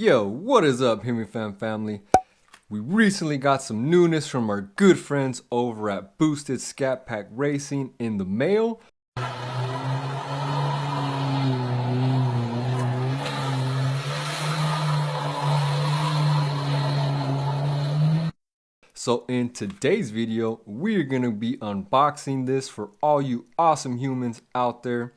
Yo, what is up, Hemifam family? We recently got some newness from our good friends over at Boosted Scat Pack Racing in the mail. So in today's video, we're going to be unboxing this for all you awesome humans out there.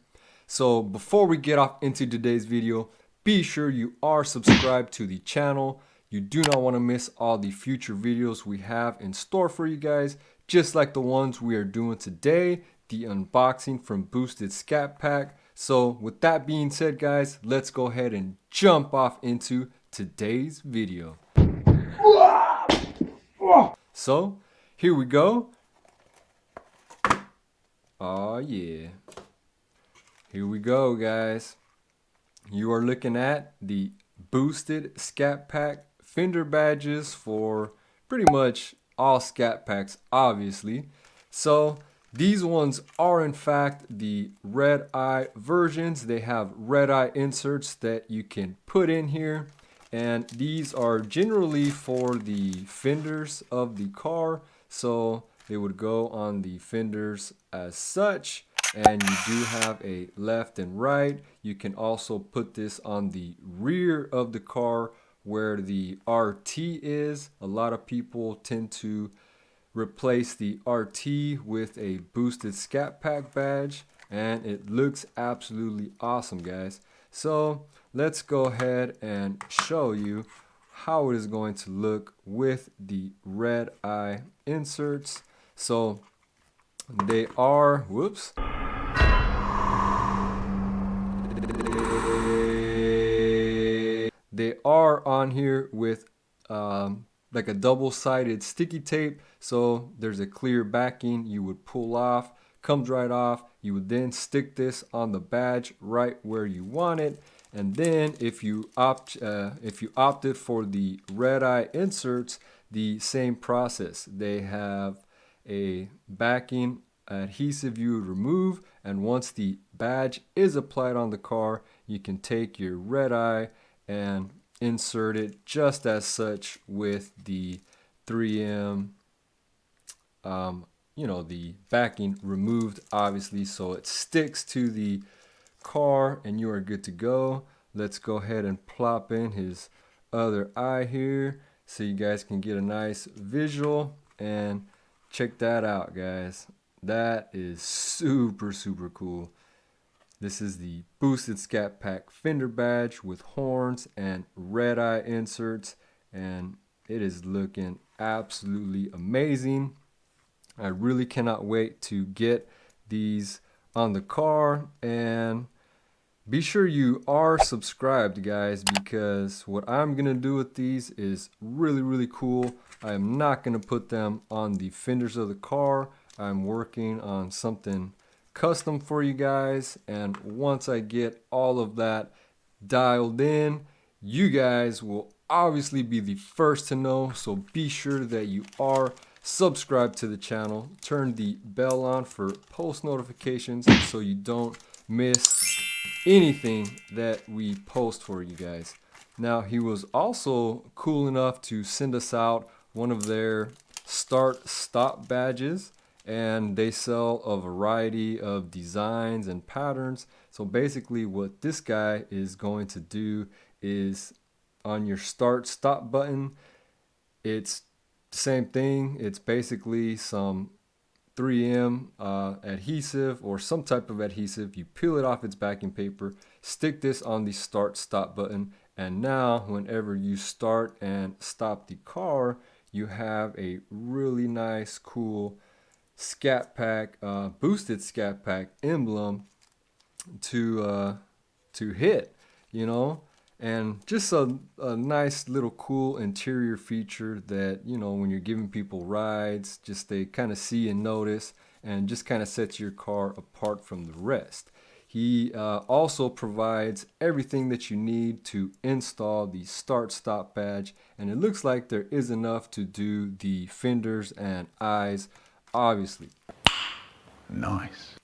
So before we get off into today's video, be sure you are subscribed to the channel. You do not want to miss all the future videos we have in store for you guys, just like the ones we are doing today, the unboxing from Boosted Scat Pack. So with that being said, guys, let's go ahead and jump off into today's video. So here we go. Oh yeah. Here we go, guys. You are looking at the Boosted Scat Pack fender badges for pretty much all Scat Packs, obviously. So these ones are in fact the red eye versions. They have red eye inserts that you can put in here. And these are generally for the fenders of the car. So they would go on the fenders as such. And you do have a left and right. You can also put this on the rear of the car where the RT is. A lot of people tend to replace the RT with a Boosted Scat Pack badge, and it looks absolutely awesome, guys. So let's go ahead and show you how it is going to look with the red eye inserts. So they are, they are on here with like a double-sided sticky tape. So there's a clear backing you would pull off, comes right off. You would then stick this on the badge right where you want it. And then if you opted for the red eye inserts, the same process. They have a backing adhesive you would remove, and once the badge is applied on the car, you can take your red eye and insert it just as such with the 3M, the backing removed, obviously, so it sticks to the car and you are good to go. Let's go ahead and plop in his other eye here so you guys can get a nice visual, and check that out, guys. That is super cool. This is the Boosted Scat Pack fender badge with horns and red eye inserts, and it is looking absolutely amazing. I really cannot wait to get these on the car. And be sure you are subscribed, guys, because what I'm gonna do with these is really cool. I am not gonna put them on the fenders of the car. I'm working on something custom for you guys, and once I get all of that dialed in, you guys will obviously be the first to know. So be sure that you are subscribed to the channel, turn the bell on for post notifications so you don't miss anything that we post for you guys. Now, he was also cool enough to send us out one of their start stop badges, and they sell a variety of designs and patterns. So basically what this guy is going to do is on your start stop button, it's the same thing. It's basically some 3M adhesive or some type of adhesive. You peel it off its backing paper, stick this on the start stop button, and now whenever you start and stop the car, you have a really nice cool Scat Pack, Boosted Scat Pack emblem to hit, and just a nice little cool interior feature that, when you're giving people rides, just they kind of see and notice, and just kind of sets your car apart from the rest. He also provides everything that you need to install the start stop badge, and it looks like there is enough to do the fenders and eyes, obviously. Nice.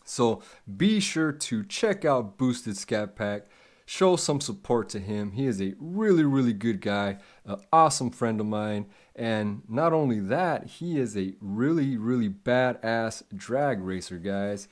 So be sure to check out Boosted Scat Pack. show some support to him. He is a really good guy, an awesome friend of mine. And not only that, he is a really badass drag racer, guys.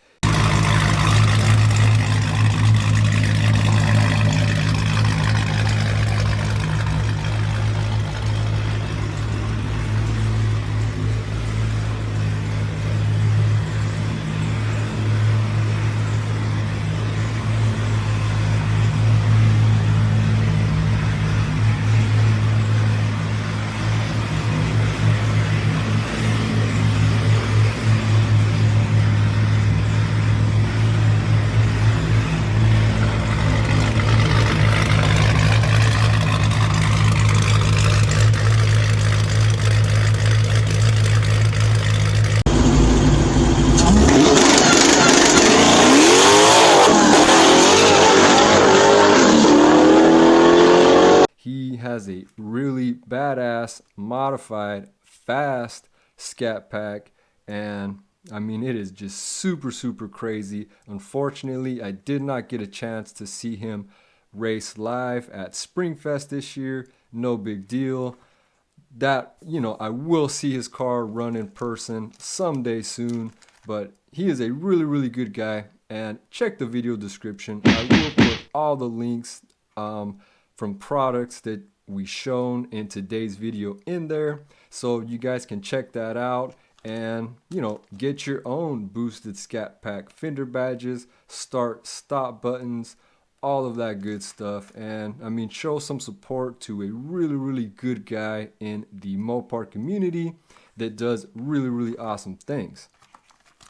He has a really badass, modified, fast Scat Pack, and I mean, it is just super crazy. Unfortunately, I did not get a chance to see him race live at Springfest this year. No big deal. That, you know, I will see his car run in person someday soon, but he is a really good guy. And check the video description. I will put all the links from products that we shown in today's video in there, so you guys can check that out and, you know, get your own boosted Scat Pack fender badges, start stop buttons, all of that good stuff. And I mean, show some support to a really good guy in the Mopar community that does really awesome things.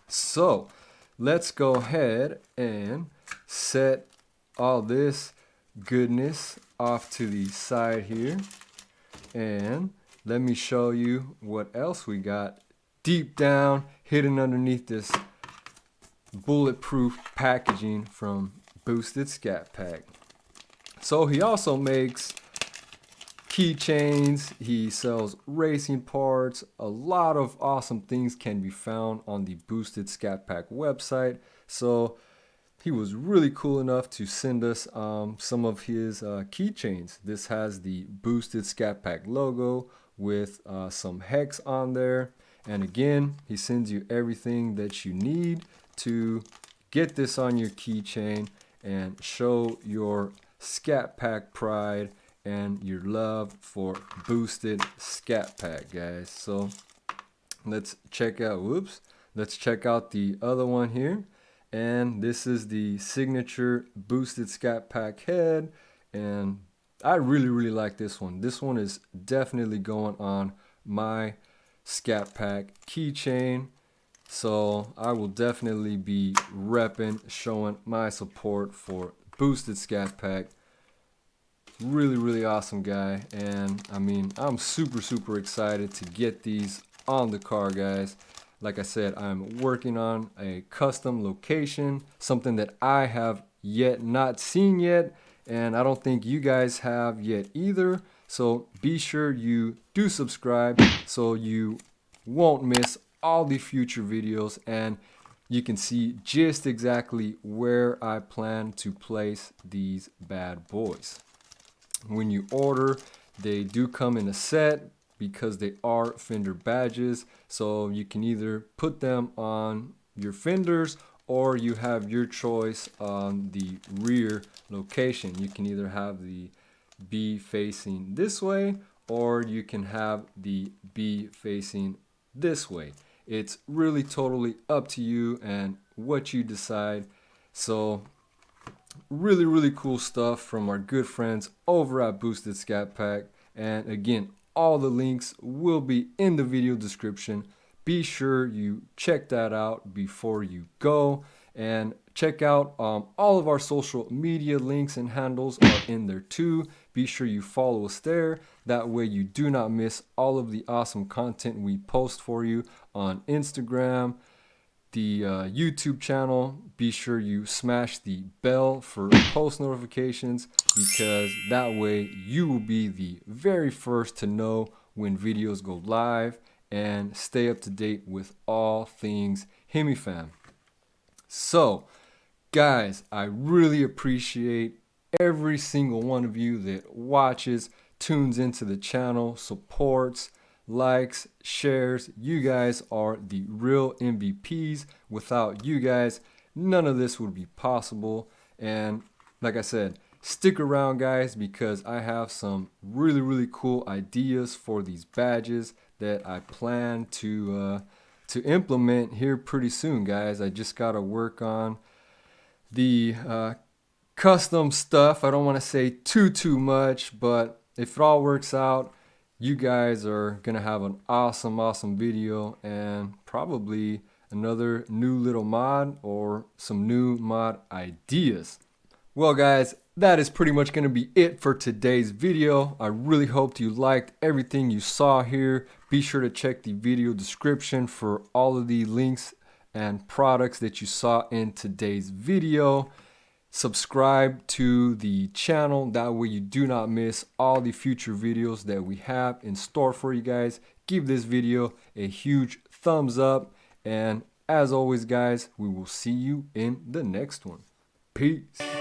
So let's go ahead and set all this goodness off to the side here, and let me show you what else we got deep down hidden underneath this bulletproof packaging from Boosted Scat Pack. So he also makes keychains, he sells racing parts. A lot of awesome things can be found on the Boosted Scat Pack website. So he was really cool enough to send us some of his keychains. This has the Boosted Scat Pack logo with some hex on there. And again, he sends you everything that you need to get this on your keychain and show your Scat Pack pride and your love for Boosted Scat Pack, guys. So let's check out, let's check out the other one here. And this is the signature Boosted Scat Pack head, and I really like this one. This one is definitely going on my Scat Pack keychain, so I will definitely be repping, showing my support for Boosted Scat Pack. Really awesome guy, and I mean, I'm super excited to get these on the car, guys. Like I said, I'm working on a custom location, something that I have not seen yet, and I don't think you guys have yet either. So be sure you do subscribe so you won't miss all the future videos, and you can see just exactly where I plan to place these bad boys. When you order, they do come in a set because they are fender badges, so you can either put them on your fenders or you have your choice on the rear location. You can either have the B facing this way or you can have the B facing this way. It's really totally up to you and what you decide. So really cool stuff from our good friends over at Boosted Scat Pack. And again, all the links will be in the video description. Be sure you check that out before you go, and check out all of our social media links and handles are in there too. Be sure you follow us there. That way you do not miss all of the awesome content we post for you on Instagram, the YouTube channel. Be sure you smash the bell for post notifications, because that way you will be the very first to know when videos go live and stay up to date with all things Hemifam. So guys, I really appreciate every single one of you that watches, tunes into the channel, supports, likes, shares. You guys are the real MVPs. Without you guys, none of this would be possible. And like I said, stick around, guys, because I have some really cool ideas for these badges that I plan to implement here pretty soon, guys. I just gotta work on the custom stuff. I don't want to say too much, but if it all works out, you guys are gonna have an awesome video and probably another new little mod or some new mod ideas. Well, guys, that is pretty much going to be it for today's video. I really hope you liked everything you saw here. Be sure to check the video description for all of the links and products that you saw in today's video. Subscribe to the channel, that way you do not miss all the future videos that we have in store for you guys. Give this video a huge thumbs up, and as always, guys, we will see you in the next one. Peace.